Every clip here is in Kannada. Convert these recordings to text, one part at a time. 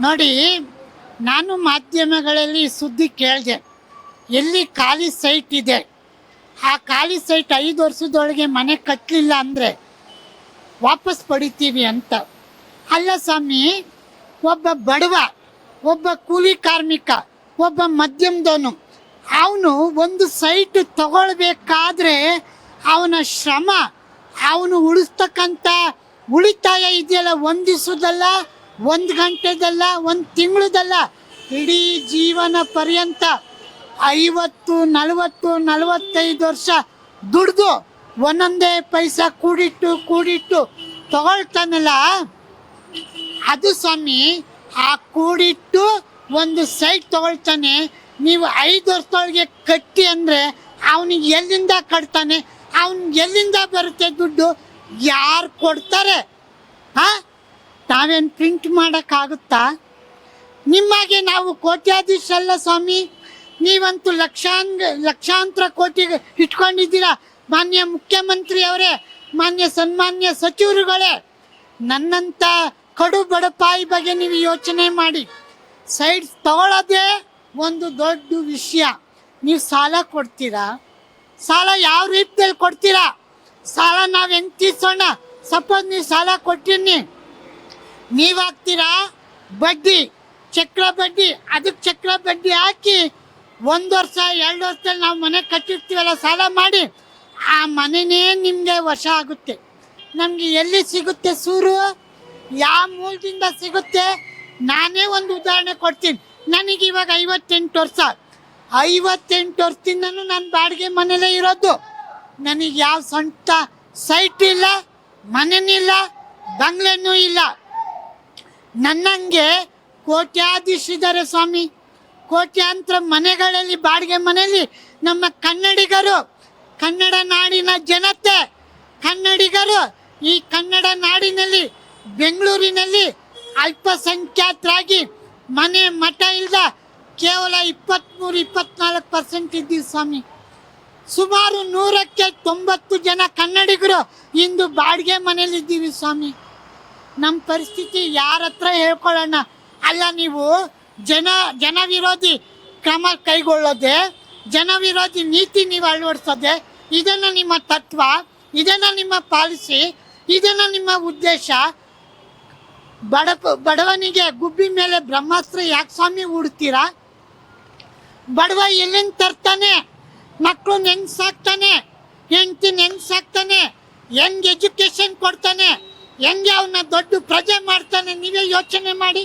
ನೋಡಿ, ನಾನು ಮಾಧ್ಯಮಗಳಲ್ಲಿ ಸುದ್ದಿ ಕೇಳಿದೆ, ಎಲ್ಲಿ ಖಾಲಿ ಸೈಟ್ ಇದೆ ಆ ಖಾಲಿ ಸೈಟ್ 5 ವರ್ಷದೊಳಗೆ ಮನೆ ಕಟ್ಟಲಿಲ್ಲ ಅಂದರೆ ವಾಪಸ್ ಪಡಿತೀವಿ ಅಂತ. ಅಲ್ಲ ಸ್ವಾಮಿ, ಒಬ್ಬ ಬಡವ, ಒಬ್ಬ ಕೂಲಿ ಕಾರ್ಮಿಕ, ಒಬ್ಬ ಮಧ್ಯಮದವನು, ಅವನು ಒಂದು ಸೈಟ್ ತಗೊಳ್ಬೇಕಾದ್ರೆ ಅವನ ಶ್ರಮ, ಅವನು ಉಳಿಸ್ತಕ್ಕಂಥ ಉಳಿತಾಯ ಇದೆಯಲ್ಲ, ಒಂದು ದಿವಸದಲ್ಲ, 1 ಗಂಟೆದಲ್ಲ, 1 ತಿಂಗಳದಲ್ಲ, ಇಡೀ ಜೀವನ ಪರ್ಯಂತ 50, 40, 45 ವರ್ಷ ದುಡ್ದು ಒಂದೊಂದೇ ಪೈಸಾ ಕೂಡಿಟ್ಟು ತಗೊಳ್ತಾನಲ್ಲ, ಅದು ಸ್ವಾಮಿ, ಆ ಕೂಡಿಟ್ಟು ಒಂದು ಸೈಟ್ ತಗೊಳ್ತಾನೆ. ನೀವು 5 ವರ್ಷದೊಳಗೆ ಕಟ್ಟಿ ಅಂದರೆ ಅವನಿಗೆ ಎಲ್ಲಿಂದ ಕಟ್ತಾನೆ? ಅವನಿಗೆ ಎಲ್ಲಿಂದ ಬರುತ್ತೆ ದುಡ್ಡು? ಯಾರು ಕೊಡ್ತಾರೆ? ನಾವೇನು ಪ್ರಿಂಟ್ ಮಾಡೋಕ್ಕಾಗುತ್ತಾ? ನಿಮಗೆ ನಾವು ಕೋಟ್ಯಾಧೀಶಲ್ಲ ಸ್ವಾಮಿ. ನೀವಂತೂ ಲಕ್ಷಾಂತರ ಕೋಟಿ ಇಟ್ಕೊಂಡಿದ್ದೀರಾ. ಮಾನ್ಯ ಮುಖ್ಯಮಂತ್ರಿ ಅವರೇ, ಸನ್ಮಾನ್ಯ ಸಚಿವರುಗಳೇ, ನನ್ನಂಥ ಕಡು ಬಡಪಾಯಿ ಬಗ್ಗೆ ನೀವು ಯೋಚನೆ ಮಾಡಿ. ಸೈಡ್ಸ್ ತಗೊಳ್ಳೋದೇ ಒಂದು ದೊಡ್ಡ ವಿಷಯ. ನೀವು ಸಾಲ ಕೊಡ್ತೀರಾ? ಸಾಲ ಯಾವ ರೀತಿಯಲ್ಲಿ ಕೊಡ್ತೀರಾ? ಸಾಲ ನಾವು ಹೆಂಗೆ ತೀರ್ಸೋಣ? ಸಪೋಸ್ ನೀವು ಸಾಲ ಕೊಟ್ಟಿನಿ, ನೀವು ಹಾಕ್ತೀರಾ ಬಡ್ಡಿ, ಚಕ್ರ ಬಡ್ಡಿ, ಅದಕ್ಕೆ ಚಕ್ರ ಬಡ್ಡಿ ಹಾಕಿ 1 ವರ್ಷ 2 ವರ್ಷದಲ್ಲಿ ನಾವು ಮನೆ ಕಟ್ಟಿರ್ತೀವಲ್ಲ ಸಾಲ ಮಾಡಿ, ಆ ಮನೆಯೇ ನಿಮಗೆ ವಶ ಆಗುತ್ತೆ. ನಮಗೆ ಎಲ್ಲಿ ಸಿಗುತ್ತೆ ಸೂರು? ಯಾವ ಮೂಲದಿಂದ ಸಿಗುತ್ತೆ? ನಾನೇ ಒಂದು ಉದಾಹರಣೆ ಕೊಡ್ತೀನಿ. ನನಗೆ ಇವಾಗ 58 ವರ್ಷ. 58 ವರ್ಷದಿಂದನೂ ನಾನು ಬಾಡಿಗೆ ಮನೇಲೇ ಇರೋದು. ನನಗೆ ಯಾವ ಸ್ವಂತ ಸೈಟ್ ಇಲ್ಲ, ಮನೆನಿಲ್ಲ, ಬಂಗ್ಲೆನೂ ಇಲ್ಲ. ನನ್ನಂಗೆ ಕೋಟ್ಯಾಧೀಶಿದ್ದಾರೆ ಸ್ವಾಮಿ. ಕೋಟ್ಯಾಂತರ ಮನೆಗಳಲ್ಲಿ, ಬಾಡಿಗೆ ಮನೆಯಲ್ಲಿ ನಮ್ಮ ಕನ್ನಡಿಗರು, ಕನ್ನಡ ನಾಡಿನ ಜನತೆ, ಕನ್ನಡಿಗರು ಈ ಕನ್ನಡ ನಾಡಿನಲ್ಲಿ, ಬೆಂಗಳೂರಿನಲ್ಲಿ ಅಲ್ಪಸಂಖ್ಯಾತರಾಗಿ ಮನೆ ಮಠ ಇಲ್ಲದ ಕೇವಲ 23-24% ಇದ್ದೀವಿ ಸ್ವಾಮಿ. ಸುಮಾರು 100ಕ್ಕೆ 90 ಜನ ಕನ್ನಡಿಗರು ಇಂದು ಬಾಡಿಗೆ ಮನೇಲಿದ್ದೀವಿ ಸ್ವಾಮಿ. ನಮ್ಮ ಪರಿಸ್ಥಿತಿ ಯಾರ ಹತ್ರ ಹೇಳ್ಕೊಳ್ಳೋಣ? ಅಲ್ಲ, ನೀವು ಜನ ವಿರೋಧಿ ಕ್ರಮ ಕೈಗೊಳ್ಳೋದೆ, ಜನ ವಿರೋಧಿ ನೀತಿ ನೀವು ಅಳವಡಿಸೋದೆ, ಇದನ್ನು ನಿಮ್ಮ ತತ್ವ, ಇದನ್ನು ನಿಮ್ಮ ಪಾಲಿಸಿ, ಇದನ್ನು ನಿಮ್ಮ ಉದ್ದೇಶ. ಬಡವನಿಗೆ ಗುಬ್ಬಿ ಮೇಲೆ ಬ್ರಹ್ಮಾಸ್ತ್ರ ಯಾಕೆ ಸ್ವಾಮಿ ಹೂಡ್ತೀರಾ? ಬಡವ ಎಲ್ಲಿಂದ ತರ್ತಾನೆ? ಮಕ್ಕಳು ಹೆಂಗೆ ಸಾಕ್ತಾನೆ? ಹೆಂಡ್ತಿನ ಹೆಂಗೆ ಸಾಕ್ತಾನೆ? ಹೆಂಗೆ ಎಜುಕೇಶನ್ ಕೊಡ್ತಾನೆ? ಹೆಂಗೆ ಅವನ್ನ ದೊಡ್ಡ ಪ್ರಜೆ ಮಾಡ್ತಾನೆ? ನೀವೇ ಯೋಚನೆ ಮಾಡಿ.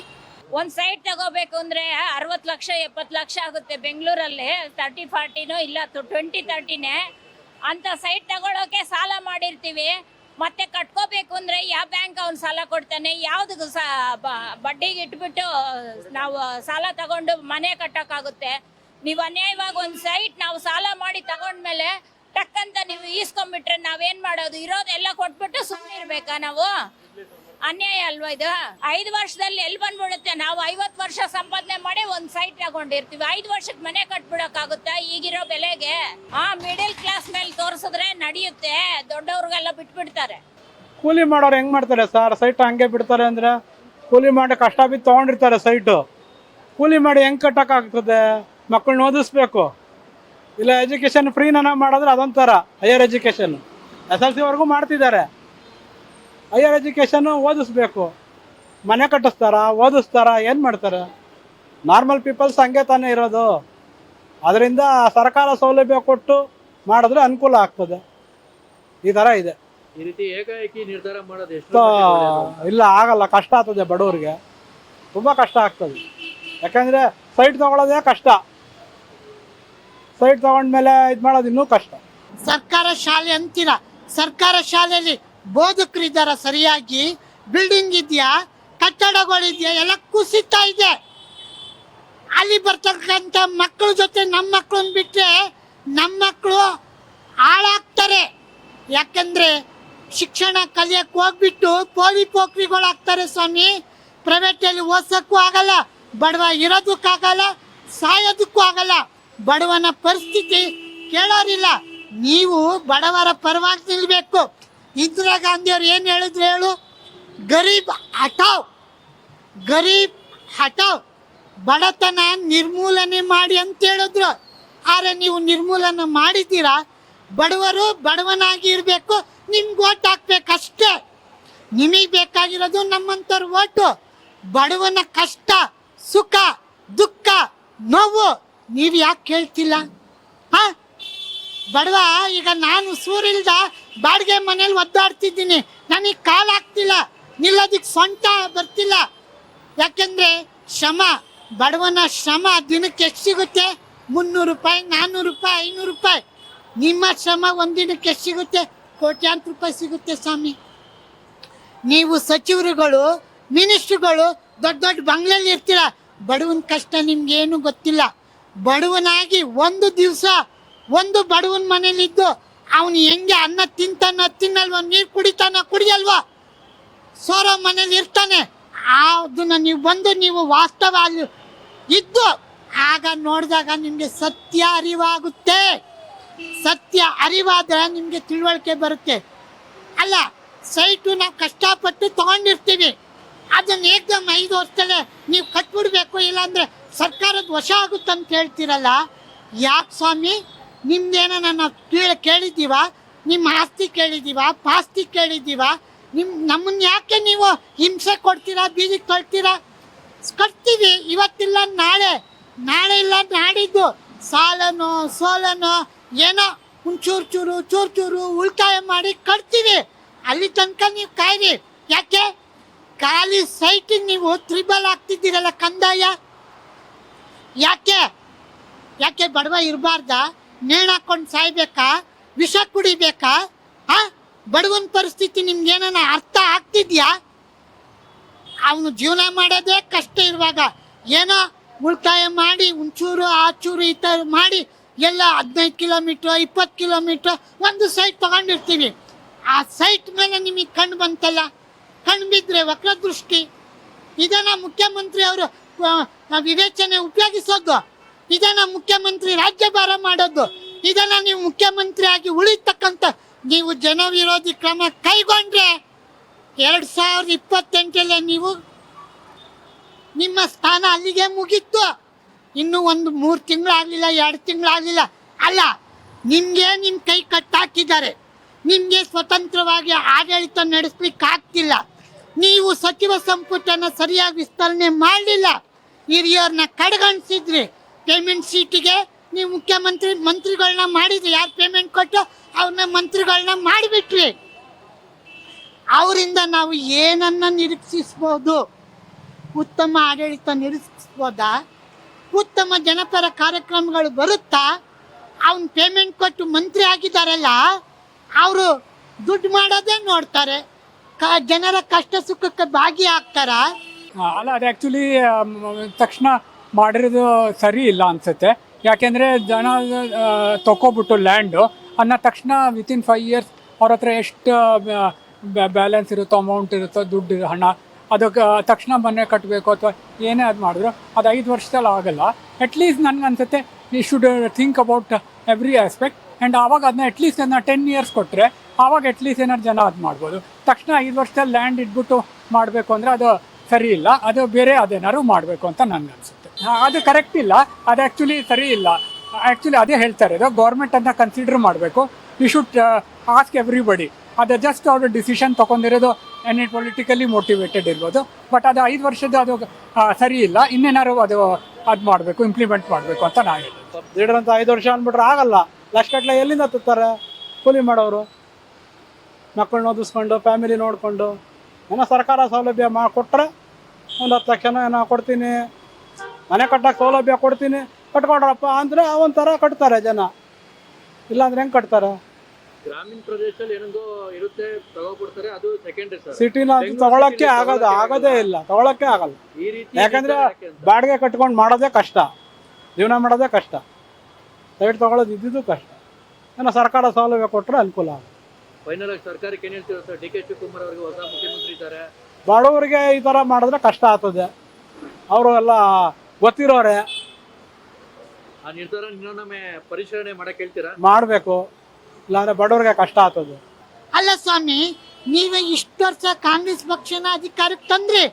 ಒಂದು ಸೈಟ್ ತಗೋಬೇಕು ಅಂದರೆ 60 ಲಕ್ಷ 70 ಲಕ್ಷ ಆಗುತ್ತೆ. ಬೆಂಗಳೂರಲ್ಲಿ 30-40 ಇಲ್ಲ 20-30 ಅಂತ ಸೈಟ್ ತಗೊಳ್ಳೋಕೆ ಸಾಲ ಮಾಡಿರ್ತೀವಿ. ಮತ್ತೆ ಕಟ್ಕೋಬೇಕು ಅಂದರೆ ಯಾವ ಬ್ಯಾಂಕ್ ಅವ್ನು ಸಾಲ ಕೊಡ್ತಾನೆ? ಯಾವುದಕ್ಕೂ ಬಡ್ಡಿಗೆ ಇಟ್ಬಿಟ್ಟು ನಾವು ಸಾಲ ತಗೊಂಡು ಮನೆ ಕಟ್ಟೋಕ್ಕಾಗುತ್ತೆ? ನೀವು ಅನ್ಯಾಯವಾಗಿ ಒಂದು ಸೈಟ್ ನಾವು ಸಾಲ ಮಾಡಿ ತಗೊಂಡ್ಮೇಲೆ ಟಕ್ಕಂತ ನೀವು ಈಸ್ಕೊಂಡ್ಬಿಟ್ರೆ ನಾವೇನು ಮಾಡೋದು? ಇರೋದೆಲ್ಲ ಕೊಟ್ಬಿಟ್ಟು ಸುಮ್ಮನೆ ಇರಬೇಕಾ ನಾವು? ಅನ್ಯಾಯ ಅಲ್ವಾ ಇದು? 5 ವರ್ಷದಲ್ಲಿ ಎಲ್ಲಿ ಬಂದ್ಬಿಡುತ್ತೆ? ನಾವು 50 ವರ್ಷ ಸಂಪಾದನೆ ಮಾಡಿ ಒಂದು ಸೈಟ್ ತಗೊಂಡಿರ್ತೀವಿ. 5 ವರ್ಷಕ್ಕೆ ಮನೆ ಕಟ್ಬಿಡೋಕ್ಕಾಗುತ್ತಾ ಈಗಿರೋ ಬೆಲೆಗೆ? ಮಿಡಿಲ್ ಕ್ಲಾಸ್ ಮೇಲೆ ತೋರಿಸಿದ್ರೆ ನಡೆಯುತ್ತೆ, ದೊಡ್ಡವ್ರಿಗೆಲ್ಲ ಬಿಟ್ಬಿಡ್ತಾರೆ. ಕೂಲಿ ಮಾಡೋರು ಹೆಂಗೆ ಮಾಡ್ತಾರೆ ಸರ್? ಸೈಟ್ ಹಂಗೆ ಬಿಡ್ತಾರೆ ಅಂದರೆ ಕೂಲಿ ಮಾಡಿ ಕಷ್ಟ ಬಿದ್ದು ತೊಗೊಂಡಿರ್ತಾರೆ ಸೈಟು. ಕೂಲಿ ಮಾಡಿ ಹೆಂಗೆ ಕಟ್ಟೋಕ್ಕಾಗ್ತದೆ? ಮಕ್ಕಳನ್ನ ಓದಿಸ್ಬೇಕು. ಇಲ್ಲ ಎಜುಕೇಷನ್ ಫ್ರೀನ ಮಾಡಿದ್ರೆ ಅದೊಂಥರ ಹೈಯರ್ ಎಜುಕೇಷನ್. SLC ವರೆಗೂ ಮಾಡ್ತಿದ್ದಾರೆ. ಹೈಯರ್ ಎಜುಕೇಷನ್ನು ಓದಿಸ್ಬೇಕು. ಮನೆ ಕಟ್ಟಿಸ್ತಾರ, ಓದಿಸ್ತಾರ, ಏನು ಮಾಡ್ತಾರೆ? ನಾರ್ಮಲ್ ಪೀಪಲ್ಸ್ ಹಂಗೆ ತಾನೇ ಇರೋದು. ಅದರಿಂದ ಸರ್ಕಾರ ಸೌಲಭ್ಯ ಕೊಟ್ಟು ಮಾಡಿದ್ರೆ ಅನುಕೂಲ ಆಗ್ತದೆ. ಈ ಥರ ಇದೆ. ಈ ರೀತಿ ಏಕಾಏಕಿ ನಿರ್ಧಾರ ಮಾಡೋದು ಎಷ್ಟು ಇಲ್ಲ, ಆಗಲ್ಲ, ಕಷ್ಟ ಆಗ್ತದೆ ಬಡವರಿಗೆ, ತುಂಬ ಕಷ್ಟ ಆಗ್ತದೆ. ಯಾಕಂದರೆ ಸೈಟ್ ತಗೊಳ್ಳೋದೇ ಕಷ್ಟ. ಸೈಟ್ ತಗೊಂಡ್ಮೇಲೆ ಇದು ಮಾಡೋದು ಇನ್ನೂ ಕಷ್ಟ. ಸರ್ಕಾರ ಶಾಲೆ ಅಂತೀರ, ಸರ್ಕಾರ ಶಾಲೆಯಲ್ಲಿ ಬೋಧಕರಿದ್ದಾರ? ಸರಿಯಾಗಿ ಬಿಲ್ಡಿಂಗ್ ಇದೆಯಾ? ಕಟ್ಟಡಗಳಿದೆಯಾ? ಎಲ್ಲ ಕುಸಿತಾ ಇದೆ. ಅಲ್ಲಿ ಬರ್ತಕ್ಕಂಥ ಮಕ್ಕಳ ಜೊತೆ ನಮ್ಮ ಮಕ್ಕಳನ್ನ ಬಿಟ್ಟರೆ ನಮ್ಮ ಮಕ್ಕಳು ಹಾಳಾಗ್ತಾರೆ. ಯಾಕಂದರೆ ಶಿಕ್ಷಣ ಕಲಿಯಕ್ಕೆ ಹೋಗ್ಬಿಟ್ಟು ಪೋಖ್ರಿಗಳಾಗ್ತಾರೆ ಸ್ವಾಮಿ. ಪ್ರೈವೇಟಲ್ಲಿ ಓದ್ಸೋಕ್ಕೂ ಆಗಲ್ಲ, ಬಡವ ಇರೋದಕ್ಕಾಗಲ್ಲ, ಸಾಯೋದಕ್ಕೂ ಆಗಲ್ಲ. ಬಡವನ ಪರಿಸ್ಥಿತಿ ಕೇಳೋರಿಲ್ಲ. ನೀವು ಬಡವರ ಪರವಾಗಿ ನಿಲ್ಲಬೇಕು. ಇಂದಿರಾ ಗಾಂಧಿಯವ್ರು ಏನು ಹೇಳಿದ್ರು ಹೇಳು? ಗರೀಬ್ ಹಠಾವ್ ಬಡತನ ನಿರ್ಮೂಲನೆ ಮಾಡಿ ಅಂತ ಹೇಳಿದ್ರು. ಆದರೆ ನೀವು ನಿರ್ಮೂಲನೆ ಮಾಡಿದ್ದೀರಾ. ಬಡವರು ಬಡವನಾಗಿ ಇರಬೇಕು, ನಿಮ್ಗೆ ಓಟ್ ಹಾಕ್ಬೇಕಷ್ಟೇ. ನಿಮಗೆ ಬೇಕಾಗಿರೋದು ನಮ್ಮಂಥವ್ರ ಓಟು. ಬಡವನ ಕಷ್ಟ ಸುಖ ದುಃಖ ನೋವು ನೀವು ಯಾಕೆ ಕೇಳ್ತಿಲ್ಲ? ಹಾಂ, ಬಡವ ಈಗ ನಾನು ಸೂರಿಲ್ದ ಬಾಡಿಗೆ ಮನೇಲಿ ಒದ್ದಾಡ್ತಿದ್ದೀನಿ, ನನಗೆ ಕಾಲು ಆಗ್ತಿಲ್ಲ, ನಿಲ್ಲೋದಕ್ಕೆ ಸೊಂಟ ಬರ್ತಿಲ್ಲ. ಯಾಕೆಂದರೆ ಶ್ರಮ, ಬಡವನ ಶ್ರಮ ದಿನಕ್ಕೆ ಎಷ್ಟು ಸಿಗುತ್ತೆ? 300 ರೂಪಾಯಿ, 400 ರೂಪಾಯಿ, 500 ರೂಪಾಯಿ. ನಿಮ್ಮ ಶ್ರಮ ಒಂದಿನಕ್ಕೆ ಎಷ್ಟು ಸಿಗುತ್ತೆ? ಕೋಟ್ಯಾಂತರ ರೂಪಾಯಿ ಸಿಗುತ್ತೆ ಸ್ವಾಮಿ. ನೀವು ಸಚಿವರುಗಳು ಮಿನಿಸ್ಟ್ರುಗಳು ದೊಡ್ಡ ದೊಡ್ಡ ಬಂಗ್ಲೆಯಲ್ಲಿ ಇರ್ತೀರ, ಬಡವನ ಕಷ್ಟ ನಿಮ್ಗೇನು ಗೊತ್ತಿಲ್ಲ. ಬಡವನಾಗಿ ಒಂದು ದಿವಸ ಒಂದು ಬಡವನ ಮನೇಲಿದ್ದು ಅವನು ಹೆಂಗೆ ಅನ್ನ ತಿಂತಾನೋ ತಿನ್ನಲ್ವ, ನೀರು ಕುಡಿತಾನೋ ಕುಡಿಯಲ್ವ, ಸೋರೋ ಮನೇಲಿ ಇರ್ತಾನೆ. ಅದನ್ನು ನೀವು ಬಂದು ನೀವು ವಾಸ್ತವ ಅಲ್ಲಿ ಇದ್ದು ಆಗ ನೋಡಿದಾಗ ನಿಮಗೆ ಸತ್ಯ ಅರಿವಾಗುತ್ತೆ. ಸತ್ಯ ಅರಿವಾದರೆ ನಿಮಗೆ ತಿಳುವಳಿಕೆ ಬರುತ್ತೆ. ಅಲ್ಲ, ಸೈಟು ನಾವು ಕಷ್ಟಪಟ್ಟು ತೊಗೊಂಡಿರ್ತೀವಿ, ಅದನ್ನು ಏಕದಮ್ 5 ವರ್ಷದಲ್ಲೇ ನೀವು ಕಟ್ಬಿಡ್ಬೇಕು, ಇಲ್ಲಾಂದರೆ ಸರ್ಕಾರದ ವಶ ಆಗುತ್ತಂತ ಹೇಳ್ತೀರಲ್ಲ. ಯಾಕೆ ಸ್ವಾಮಿ? ನಿಮ್ದೇನೋ ನಾವು ಕೇಳಿದ್ದೀವ? ನಿಮ್ಮ ಆಸ್ತಿ ಕೇಳಿದ್ದೀವ? ಪಾಸ್ತಿ ಕೇಳಿದ್ದೀವ? ನಮ್ಮನ್ನು ಯಾಕೆ ನೀವು ಹಿಂಸೆ ಕೊಡ್ತೀರಾ, ಬೀದಿಗೆ ತಳ್ತೀರಾ? ಕಟ್ತೀವಿ, ಇವತ್ತಿಲ್ಲ ನಾಳೆ, ನಾಳೆ ಇಲ್ಲ ನಾಡಿದ್ದು, ಸಾಲನೋ ಸೋಲನೋ ಏನೋ ಚೂರು ಚೂರು ಉಳಿತಾಯ ಮಾಡಿ ಕಟ್ತೀವಿ. ಅಲ್ಲಿ ತನಕ ನೀವು ಕಾಯಿರಿ. ಯಾಕೆ? ಖಾಲಿ ಸೈಟಿಗೆ ನೀವು ತ್ರಿಬಲ್ ಆಗ್ತಿದ್ದೀರಲ್ಲ ಕಂದಾಯ. ಯಾಕೆ ಬಡವ ಇರಬಾರ್ದಾ? ನೇಣು ಹಾಕೊಂಡು ಸಾಯ್ಬೇಕಾ? ವಿಷ ಕುಡಿಬೇಕಾ? ಹಾಂ, ಬಡವನ ಪರಿಸ್ಥಿತಿ ನಿಮ್ಗೇನ ಅರ್ಥ ಆಗ್ತಿದ್ಯಾ? ಅವನು ಜೀವನ ಮಾಡೋದೇ ಕಷ್ಟ ಇರುವಾಗ ಏನೋ ಉಳಿತಾಯ ಮಾಡಿ ಒಂಚೂರು ಆಚೂರು ಈ ಥರ ಮಾಡಿ ಎಲ್ಲ 15 ಕಿಲೋಮೀಟ್ರ್ 20 ಕಿಲೋಮೀಟ್ರ್ ಒಂದು ಸೈಟ್ ತೊಗೊಂಡಿರ್ತೀವಿ. ಆ ಸೈಟ್ ಮೇಲೆ ನಿಮಗೆ ಕಣ್ಣು ಬಂತಲ್ಲ, ಕಣ್ಣು ಬಿದ್ದರೆ ವಕ್ರದೃಷ್ಟಿ. ಇದನ್ನು ಮುಖ್ಯಮಂತ್ರಿ ಅವರು ವಿವೇಚನೆ ಉಪಯೋಗಿಸೋದು, ಇದನ್ನು ಮುಖ್ಯಮಂತ್ರಿ ರಾಜ್ಯಭಾರ ಮಾಡೋದು, ಇದನ್ನು ನೀವು ಮುಖ್ಯಮಂತ್ರಿ ಆಗಿ ಉಳಿತಕ್ಕಂಥ ನೀವು ಜನ ವಿರೋಧಿ ಕ್ರಮ ಕೈಗೊಂಡ್ರೆ 2028 ನೀವು ನಿಮ್ಮ ಸ್ಥಾನ ಅಲ್ಲಿಗೆ ಮುಗೀತು. ಇನ್ನೂ ಒಂದು 3 ತಿಂಗಳಾಗಲಿಲ್ಲ, 2 ತಿಂಗಳಾಗಲಿಲ್ಲ. ಅಲ್ಲ, ನಿಮಗೆ ನಿಮ್ಮ ಕೈ ಕಟ್ಟಾಕಿದ್ದಾರೆ. ನಿಮಗೆ ಸ್ವತಂತ್ರವಾಗಿ ಆಡಳಿತ ನಡೆಸ್ಲಿಕ್ಕೆ ಆಗ್ತಿಲ್ಲ. ನೀವು ಸಚಿವ ಸಂಪುಟನ ಸರಿಯಾಗಿ ವಿಸ್ತರಣೆ ಮಾಡಲಿಲ್ಲ. ಹಿರಿಯರನ್ನ ಕಡೆಗಣಿಸಿದ್ರಿ. ಪೇಮೆಂಟ್ ಸೀಟಿಗೆ ನೀವು ಮಂತ್ರಿಗಳನ್ನ ಮಾಡಿದ್ರಿ. ಯಾರು ಪೇಮೆಂಟ್ ಕೊಟ್ಟು ಅವ್ರನ್ನ ಮಂತ್ರಿಗಳನ್ನ ಮಾಡಿಬಿಟ್ರಿ. ಅವರಿಂದ ನಾವು ಏನನ್ನ ನಿರೀಕ್ಷಿಸ್ಬೋದು? ಉತ್ತಮ ಆಡಳಿತ ನಿರೀಕ್ಷಿಸ್ಬೋದಾ? ಉತ್ತಮ ಜನಪರ ಕಾರ್ಯಕ್ರಮಗಳು ಬರುತ್ತಾ? ಅವ್ನು ಪೇಮೆಂಟ್ ಕೊಟ್ಟು ಮಂತ್ರಿ ಆಗಿದ್ದಾರಲ್ಲ, ಅವರು ದುಡ್ಡು ಮಾಡೋದೇ ನೋಡ್ತಾರೆ, ಜನರ ಕಷ್ಟ ಸುಖಕ್ಕೆ ಭಾಗಿಯಾಗ್ತಾರ? ಅಲ್ಲ, ಅದು ಆ್ಯಕ್ಚುಲಿ ತಕ್ಷಣ ಮಾಡಿರೋದು ಸರಿ ಇಲ್ಲ ಅನಿಸುತ್ತೆ. ಯಾಕೆಂದರೆ ಜನ ತೊಗೊಬಿಟ್ಟು ಲ್ಯಾಂಡು ಅನ್ನೋ ತಕ್ಷಣ ವಿತಿನ್ 5 ಇಯರ್ಸ್ ಅವ್ರ ಹತ್ರ ಎಷ್ಟು ಬ್ಯಾಲೆನ್ಸ್ ಇರುತ್ತೋ, ಅಮೌಂಟ್ ಇರುತ್ತೋ, ದುಡ್ಡು ಹಣ, ಅದಕ್ಕೆ ತಕ್ಷಣ ಮನೆ ಕಟ್ಟಬೇಕು ಅಥವಾ ಏನೇ ಅದು ಮಾಡಿದ್ರು ಅದು 5 ವರ್ಷದಲ್ಲಿ ಆಗೋಲ್ಲ. ಅಟ್ಲೀಸ್ಟ್ ನನಗೆ ಅನಿಸುತ್ತೆ ಈ should think about every aspect. And ಆವಾಗ ಅದನ್ನ ಅಟ್ಲೀಸ್ಟ್ ಅದನ್ನ 10 ಇಯರ್ಸ್ ಕೊಟ್ಟರೆ ಆವಾಗ ಅಟ್ಲೀಸ್ಟ್ ಏನಾದ್ರು ಜನ ಅದು ಮಾಡ್ಬೋದು. ತಕ್ಷಣ 5 ವರ್ಷದಲ್ಲಿ ಲ್ಯಾಂಡ್ ಇಟ್ಬಿಟ್ಟು ಮಾಡಬೇಕು ಅಂದರೆ ಅದು ಸರಿ ಇಲ್ಲ. ಅದು ಬೇರೆ ಅದೇನಾದ್ರು ಮಾಡಬೇಕು ಅಂತ ನನಗನ್ಸುತ್ತೆ. ಅದು ಕರೆಕ್ಟ್ ಇಲ್ಲ, ಅದು ಆ್ಯಕ್ಚುಲಿ ಸರಿ ಇಲ್ಲ. ಆ್ಯಕ್ಚುಲಿ ಅದೇ ಹೇಳ್ತಾ ಇರೋದು, ಗೌರ್ಮೆಂಟನ್ನು ಕನ್ಸಿಡರ್ ಮಾಡಬೇಕು. You should ask everybody. ಅದು ಜಸ್ಟ್ ಅವರು ಡಿಸಿಷನ್ ತೊಗೊಂಡಿರೋದು ಎನಿ ಪೊಲಿಟಿಕಲಿ ಮೋಟಿವೇಟೆಡ್ ಇರ್ಬೋದು, ಬಟ್ ಅದು 5 ವರ್ಷದ ಅದು ಸರಿ ಇಲ್ಲ. ಇನ್ನೇನಾದ್ರು ಅದು ಮಾಡಬೇಕು, ಇಂಪ್ಲಿಮೆಂಟ್ ಮಾಡಬೇಕು ಅಂತ ನಾನು ಹೇಳಿದೆ. ಲೀಡರ್ 5 ವರ್ಷ ಅಂದ್ಬಿಟ್ರೆ ಆಗಲ್ಲ. ಲಕ್ಷಗಟ್ಟಲೆ ಎಲ್ಲಿಂದ ತರ್ತಾರೆ ಕೂಲಿ ಮಾಡೋರು? ಮಕ್ಕಳನ್ನ ಓದಿಸ್ಕೊಂಡು ಫ್ಯಾಮಿಲಿ ನೋಡಿಕೊಂಡು ಏನೋ ಸರ್ಕಾರ ಸೌಲಭ್ಯ ಮಾಡಿಕೊಟ್ರೆ ಒಂದು 10 ಲಕ್ಷನೋ ಏನೋ ಕೊಡ್ತೀನಿ, ಮನೆ ಕಟ್ಟಕ್ಕೆ ಸೌಲಭ್ಯ ಕೊಡ್ತೀನಿ, ಕಟ್ಕೊಡ್ರಪ್ಪ ಅಂದರೆ ಒಂಥರ ಕಟ್ತಾರೆ ಜನ. ಇಲ್ಲಾಂದ್ರೆ ಹೆಂಗೆ ಕಟ್ತಾರೆ? ಗ್ರಾಮೀಣ ಪ್ರದೇಶದಲ್ಲಿ ಏನೊಂದು ಇರುತ್ತೆ, ತಗೋಬಿಡ್ತಾರೆ, ಅದು ಸೆಕೆಂಡರಿ ಸರ್. ಸಿಟಿನ ತಗೊಳಕ್ಕೆ ಆಗೋದೇ ಇಲ್ಲ, ತಗೊಳಕ್ಕೆ ಆಗಲ್ಲ. ಈ ರೀತಿ ಯಾಕಂದ್ರೆ ಬಾಡಿಗೆ ಕಟ್ಕೊಂಡು ಮಾಡೋದೇ ಕಷ್ಟ, ಜೀವನ ಮಾಡೋದೇ ಕಷ್ಟ, ಸೈಟ್ ತಗೊಳ್ಳೋದು ಇದ್ದಿದ್ದು ಕಷ್ಟ. ಏನೋ ಸರ್ಕಾರ ಸೌಲಭ್ಯ ಕೊಟ್ಟರೆ ಅನುಕೂಲ ಆಗುತ್ತೆ. ಫೈನಲ್ ಆಗಿ ಸರ್ಕಾರಕ್ಕೆ ಏನು ಹೇಳ್ತೀರಾ ಸರ್? ಡಿ.ಕೆ. ಶಿವಕುಮಾರ್ ಅವರಿಗೆ ಹೊಸ ಮುಖ್ಯಮಂತ್ರಿ ಇದ್ದಾರೆ, ಬಡವರಿಗೆ ಈ ಥರ ಮಾಡಿದ್ರೆ ಕಷ್ಟ ಆಗ್ತದೆ. ಅವರು ಎಲ್ಲ ಗೊತ್ತಿರೋರೆ. ಆ ನಿರ್ಧಾರ ಇನ್ನೊಮ್ಮೆ ಪರಿಶೀಲನೆ ಮಾಡಕ್ಕೆ ಹೇಳ್ತೀರಾ? ಮಾಡಬೇಕು, ಇಲ್ಲಾಂದ್ರೆ ಬಡವರಿಗೆ ಕಷ್ಟ ಆಗ್ತದೆ. ಅಲ್ಲ ಸ್ವಾಮಿ, ನೀವು ಇಷ್ಟು ವರ್ಷ ಕಾಂಗ್ರೆಸ್ ಪಕ್ಷನ ಅಧಿಕಾರಕ್ಕೆ ತಂದ್ರಿ,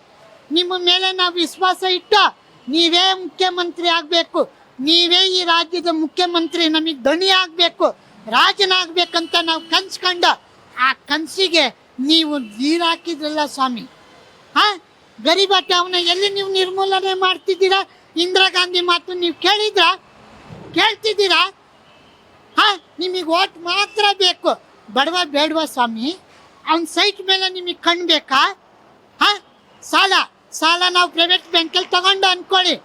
ನಿಮ್ಮ ಮೇಲೆ ನಾವು ವಿಶ್ವಾಸ ಇಟ್ಟು ನೀವೇ ಮುಖ್ಯಮಂತ್ರಿ ಆಗಬೇಕು, ನೀವೇ ಈ ರಾಜ್ಯದ ಮುಖ್ಯಮಂತ್ರಿ, ನಮಗೆ ದಣಿ ಆಗಬೇಕು, ರಾಜನಾಗಬೇಕಂತ ನಾವು ಕನ್ಸ್ಕೊಂಡು ಆ ಕನಸಿಗೆ ನೀವು ನೀರು ಹಾಕಿದ್ರಲ್ಲ ಸ್ವಾಮಿ. ಗರೀಬಾಟ ಅವನ ಎಲ್ಲಿ ನೀವು ನಿರ್ಮೂಲನೆ ಮಾಡ್ತಿದ್ದೀರಾ? ಇಂದಿರಾ ಗಾಂಧಿ ಮಾತು ನೀವು ಕೇಳ್ತಿದ್ದೀರಾ? ನಿಮಗೆ ಓಟ್ ಮಾತ್ರ ಬೇಕು, ಬಡವ ಬೇಡವಾ ಸ್ವಾಮಿ? ಅವನ ಸೈಟ್ ಮೇಲೆ ನಿಮಗೆ ಕಣ್ಣು ಬೇಕಾ? ಸಾಲ ನಾವು ಪ್ರೈವೇಟ್ ಬ್ಯಾಂಕಲ್ಲಿ ತಗೊಂಡು ಅನ್ಕೊಳ್ಳಿ,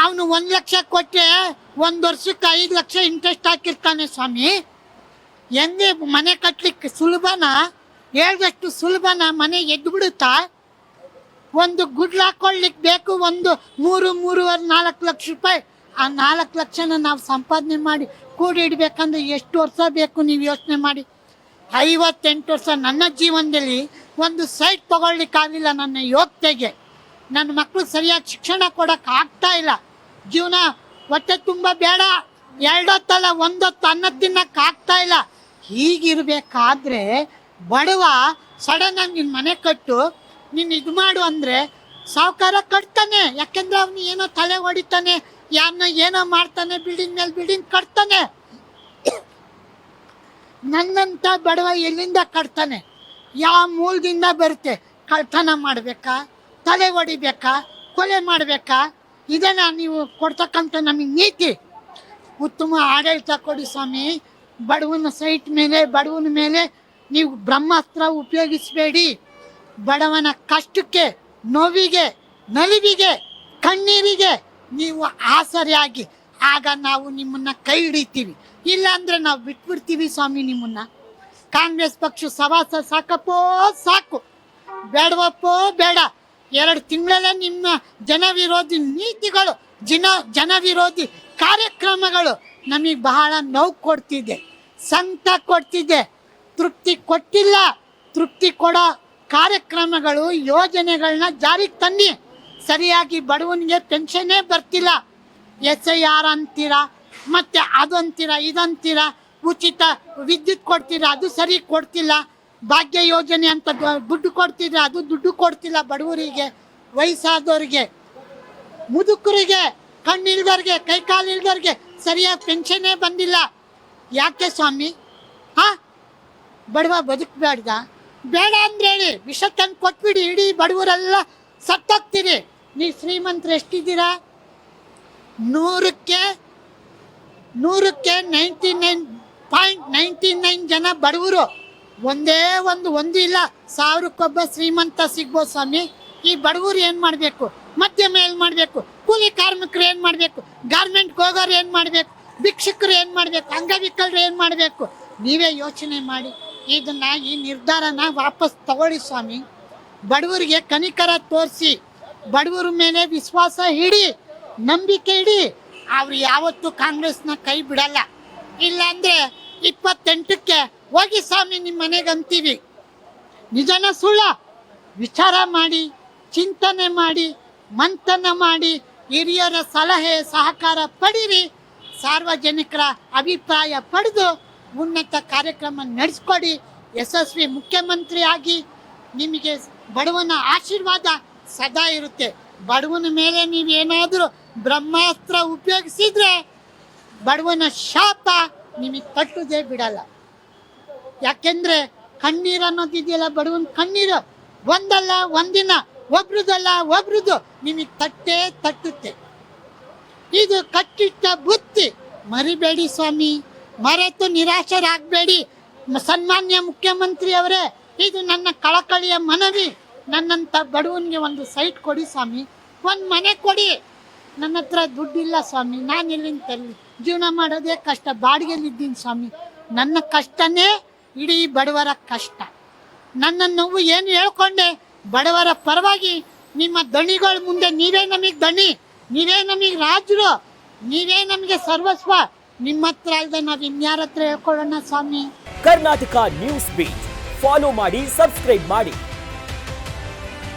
ಅವನು 1 ಲಕ್ಷ ಕೊಟ್ಟರೆ 1 ವರ್ಷಕ್ಕೆ 5 ಲಕ್ಷ ಇಂಟ್ರೆಸ್ಟ್ ಹಾಕಿರ್ತಾನೆ ಸ್ವಾಮಿ. ಹೆಂಗೆ ಮನೆ ಕಟ್ಟಲಿಕ್ಕೆ ಸುಲಭನಾ? ಹೇಳ್ದಷ್ಟು ಸುಲಭನಾ? ಮನೆ ಎದ್ದು ಬಿಡುತ್ತಾ? ಒಂದು ಗುಡ್ಲು ಹಾಕೊಳ್ಳಿಕ್ಕೆ ಬೇಕು ಒಂದು 3-4 ಲಕ್ಷ ರೂಪಾಯಿ. ಆ 4 ಲಕ್ಷನ ನಾವು ಸಂಪಾದನೆ ಮಾಡಿ ಕೂಡಿ ಇಡಬೇಕಂದ್ರೆ ಎಷ್ಟು ವರ್ಷ ಬೇಕು ನೀವು ಯೋಚನೆ ಮಾಡಿ. 58 ವರ್ಷ ನನ್ನ ಜೀವನದಲ್ಲಿ ಒಂದು ಸೈಟ್ ತೊಗೊಳ್ಲಿಕ್ಕಾಗಲಿಲ್ಲ. ನನ್ನ ಯೋಗ್ಯತೆಗೆ ನನ್ನ ಮಕ್ಕಳಿಗೆ ಸರಿಯಾಗಿ ಶಿಕ್ಷಣ ಕೊಡೋಕೆ ಆಗ್ತಾ ಇಲ್ಲ. ಜೀವನ ಹೊಟ್ಟೆ ತುಂಬ ಬೇಡ, 2 ಹೊತ್ತಲ್ಲ 1 ಹೊತ್ತು ಅನ್ನ ತಿನ್ನಕ್ಕೆ ಆಗ್ತಾ ಇಲ್ಲ. ಹೀಗಿರಬೇಕಾದ್ರೆ ಬಡವ ಸಡನ್ನಾಗಿ ನಿನ್ನ ಮನೆ ಕಟ್ಟು, ನೀನು ಇದು ಮಾಡು ಅಂದರೆ ಸಾಹುಕಾರ ಕಟ್ತಾನೆ. ಯಾಕೆಂದ್ರೆ ಅವನು ಏನೋ ತಲೆ ಹೊಡಿತಾನೆ, ಯಾರನ್ನ ಏನೋ ಮಾಡ್ತಾನೆ, ಬಿಲ್ಡಿಂಗ್ ಮೇಲೆ ಬಿಲ್ಡಿಂಗ್ ಕಟ್ತಾನೆ. ನನ್ನಂಥ ಬಡವ ಎಲ್ಲಿಂದ ಕಟ್ತಾನೆ? ಯಾವ ಮೂಲದಿಂದ ಬರುತ್ತೆ? ಕಳ್ತನ ಮಾಡಬೇಕಾ, ತಲೆ ಹೊಡಿಬೇಕಾ, ಕೊಲೆ ಮಾಡಬೇಕಾ? ಇದನ್ನ ನೀವು ಕೊಡ್ತಕ್ಕಂಥ ನಮಗೆ ನೀತಿ. ಉತ್ತಮ ಆಡಳಿತ ಕೊಡಿ ಸ್ವಾಮಿ. ಬಡವನ ಸೈಟ್ ಮೇಲೆ, ಬಡವನ ಮೇಲೆ ನೀವು ಬ್ರಹ್ಮಾಸ್ತ್ರ ಉಪಯೋಗಿಸಬೇಡಿ. ಬಡವನ ಕಷ್ಟಕ್ಕೆ, ನೋವಿಗೆ, ನಲಿವಿಗೆ, ಕಣ್ಣೀರಿಗೆ ನೀವು ಆಸರೆಯಾಗಿ, ಆಗ ನಾವು ನಿಮ್ಮನ್ನು ಕೈ ಹಿಡಿತೀವಿ. ಇಲ್ಲಾಂದರೆ ನಾವು ಬಿಟ್ಬಿಡ್ತೀವಿ ಸ್ವಾಮಿ ನಿಮ್ಮನ್ನು. ಕಾಂಗ್ರೆಸ್ ಪಕ್ಷ ಸವಾಸ ಸಾಕಪ್ಪೋ ಸಾಕು, ಬೇಡವಪ್ಪೋ ಬೇಡ. 2 ತಿಂಗಳಲ್ಲೇ ನಿಮ್ಮ ಜನವಿರೋಧಿ ನೀತಿಗಳು, ಜನವಿರೋಧಿ ಕಾರ್ಯಕ್ರಮಗಳು ನಮಗೆ ಬಹಳ ನೋವು ಕೊಡ್ತಿದೆ, ಸಂಕಟ ಕೊಡ್ತಿದೆ, ತೃಪ್ತಿ ಕೊಟ್ಟಿಲ್ಲ. ತೃಪ್ತಿ ಕೊಡೋ ಕಾರ್ಯಕ್ರಮಗಳು, ಯೋಜನೆಗಳನ್ನ ಜಾರಿಗೆ ತನ್ನಿ. ಸರಿಯಾಗಿ ಬಡವನಿಗೆ ಪೆನ್ಷನ್ನೇ ಬರ್ತಿಲ್ಲ. SIR ಅಂತೀರಾ, ಮತ್ತು ಅದಂತೀರಾ, ಇದಂತೀರಾ, ಉಚಿತ ವಿದ್ಯುತ್ ಕೊಡ್ತೀರಾ, ಅದು ಸರಿ ಕೊಡ್ತಿಲ್ಲ. ಭಾಗ್ಯ ಯೋಜನೆ ಅಂತ ದುಡ್ಡು ಕೊಡ್ತಿದ್ರೆ ಅದು ದುಡ್ಡು ಕೊಡ್ತಿಲ್ಲ. ಬಡವರಿಗೆ, ವಯಸ್ಸಾದವ್ರಿಗೆ, ಮುದುಕರಿಗೆ, ಕಣ್ಣಿಲ್ದವ್ರಿಗೆ, ಕೈಕಾಲಿಲ್ದವ್ರಿಗೆ ಸರಿಯಾಗಿ ಪೆನ್ಷನ್ನೇ ಬಂದಿಲ್ಲ. ಯಾಕೆ ಸ್ವಾಮಿ? ಬಡವ ಬದುಕಬೇಡ್ದ? ಬೇಡ ಅಂದ್ರೆ ಹೇಳಿ, ವಿಷ ತಂದು ಕೊಟ್ಬಿಡಿ, ಇಡೀ ಬಡವರೆಲ್ಲ ಸತ್ತೋಗ್ತೀರಿ. ನೀವು ಶ್ರೀಮಂತರು ಎಷ್ಟಿದ್ದೀರಾ? 100ಕ್ಕೆ 99.99 ಜನ ಬಡವರು. ಒಂದೇ ಒಂದು ಇಲ್ಲ, 1000ಕ್ಕೊಬ್ಬ ಶ್ರೀಮಂತ ಸಿಗ್ಬೋದು ಸ್ವಾಮಿ. ಈ ಬಡವರು ಏನು ಮಾಡಬೇಕು? ಮಧ್ಯಮ ಏನು ಮಾಡಬೇಕು? ಕೂಲಿ ಕಾರ್ಮಿಕರು ಏನು ಮಾಡಬೇಕು? ಗಾರ್ಮೆಂಟ್ಗೆ ಹೋಗೋರು ಏನು ಮಾಡಬೇಕು? ಭಿಕ್ಷುಕರು ಏನು ಮಾಡಬೇಕು? ಅಂಗವಿಕಲರು ಏನು ಮಾಡಬೇಕು? ನೀವೇ ಯೋಚನೆ ಮಾಡಿ. ಈ ನಿರ್ಧಾರನ ವಾಪಸ್ ತಗೊಳ್ಳಿ ಸ್ವಾಮಿ. ಬಡವರಿಗೆ ಕನಿಕರ ತೋರಿಸಿ, ಬಡವರ ಮೇಲೆ ವಿಶ್ವಾಸ ಇಡಿ, ನಂಬಿಕೆ ಇಡಿ. ಅವ್ರು ಯಾವತ್ತೂ ಕಾಂಗ್ರೆಸ್ನ ಕೈ ಬಿಡಲ್ಲ. ಇಲ್ಲಾಂದರೆ 28ಕ್ಕೆ ಹೋಗಿ ಸ್ವಾಮಿ ನಿಮ್ಮ ಮನೆಗೆ ಅಂತೀವಿ. ನಿಜನ ಸುಳ್ಳ ವಿಚಾರ ಮಾಡಿ, ಚಿಂತನೆ ಮಾಡಿ, ಮಂಥನ ಮಾಡಿ, ಹಿರಿಯರ ಸಲಹೆ ಸಹಕಾರ ಪಡೀರಿ. ಸಾರ್ವಜನಿಕರ ಅಭಿಪ್ರಾಯ ಪಡೆದು ಉನ್ನತ ಕಾರ್ಯಕ್ರಮ ನಡೆಸ್ಕೊಡಿ. ಯಶಸ್ವಿ ಮುಖ್ಯಮಂತ್ರಿ ಆಗಿ ನಿಮಗೆ ಬಡವನ ಆಶೀರ್ವಾದ ಸದಾ ಇರುತ್ತೆ. ಬಡವನ ಮೇಲೆ ನೀವೇನಾದರೂ ಬ್ರಹ್ಮಾಸ್ತ್ರ ಉಪಯೋಗಿಸಿದ್ರೆ ಬಡವನ ಶಾಪ ನಿಮಗೆ ತಟ್ಟುದೇ ಬಿಡಲ್ಲ. ಯಾಕೆಂದರೆ ಕಣ್ಣೀರು ಅನ್ನೋದಿದೆಯಲ್ಲ, ಬಡವನ ಕಣ್ಣೀರು ಒಂದಲ್ಲ ಒಂದಿನ, ಒಬ್ರದ್ದು ನಿಮಗೆ ತಟ್ಟುತ್ತೆ. ಇದು ಕಟ್ಟಿಟ್ಟ ಬುತ್ತಿ, ಮರಿಬೇಡಿ ಸ್ವಾಮಿ. ಮರೆತು ನಿರಾಶರಾಗಬೇಡಿ. ಸನ್ಮಾನ್ಯ ಮುಖ್ಯಮಂತ್ರಿ ಅವರೇ, ಇದು ನನ್ನ ಕಳಕಳಿಯ ಮನವಿ. ನನ್ನಂಥ ಬಡವನಿಗೆ ಒಂದು ಸೈಟ್ ಕೊಡಿ ಸ್ವಾಮಿ, ಒಂದು ಮನೆ ಕೊಡಿ. ನನ್ನ ಹತ್ರ ದುಡ್ಡಿಲ್ಲ ಸ್ವಾಮಿ, ನಾನು ಎಲ್ಲಿಂದ ತರಲಿ? ಜೀವನ ಮಾಡೋದೇ ಕಷ್ಟ, ಬಾಡಿಗೆಲಿದ್ದೀನಿ ಸ್ವಾಮಿ. ನನ್ನ ಕಷ್ಟನೇ ಇಡೀ ಬಡವರ ಕಷ್ಟ. ನನ್ನ ನೋವು ಏನು ಹೇಳ್ಕೊಂಡೆ? ಬಡವರ ಪರವಾಗಿ ನಿಮ್ಮ ದಣಿಗಳ ಮುಂದೆ ನೀವೇ ನಮಗೆ ದಣಿ, ನೀವೇ ನಮಗೆ ರಾಜರು, ನೀವೇ ನಮಗೆ ಸರ್ವಸ್ವ. ನಿಮ್ಮ ಹತ್ರ ಅಲ್ಲದೆ ನಾವು ಇನ್ಯಾರ ಹತ್ರ ಹೇಳ್ಕೊಳ್ಳೋಣ ಸ್ವಾಮಿ? ಕರ್ನಾಟಕ ನ್ಯೂಸ್ ಬೀಟ್ ಫಾಲೋ ಮಾಡಿ, ಸಬ್ಸ್ಕ್ರೈಬ್ ಮಾಡಿ.